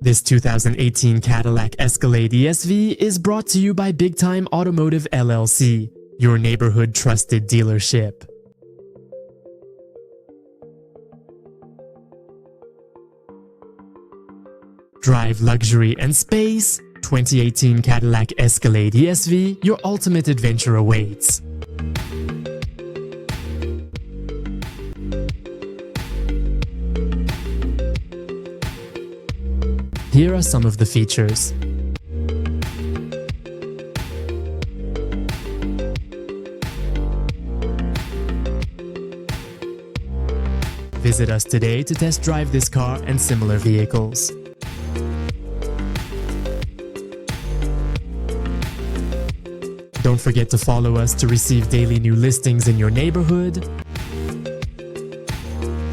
This 2018 Cadillac Escalade ESV is brought to you by Big Time Automotive LLC, your neighborhood trusted dealership. Drive luxury and space. 2018 Cadillac Escalade ESV, your ultimate adventure awaits. Here are some of the features. Visit us today to test drive this car and similar vehicles. Don't forget to follow us to receive daily new listings in your neighborhood.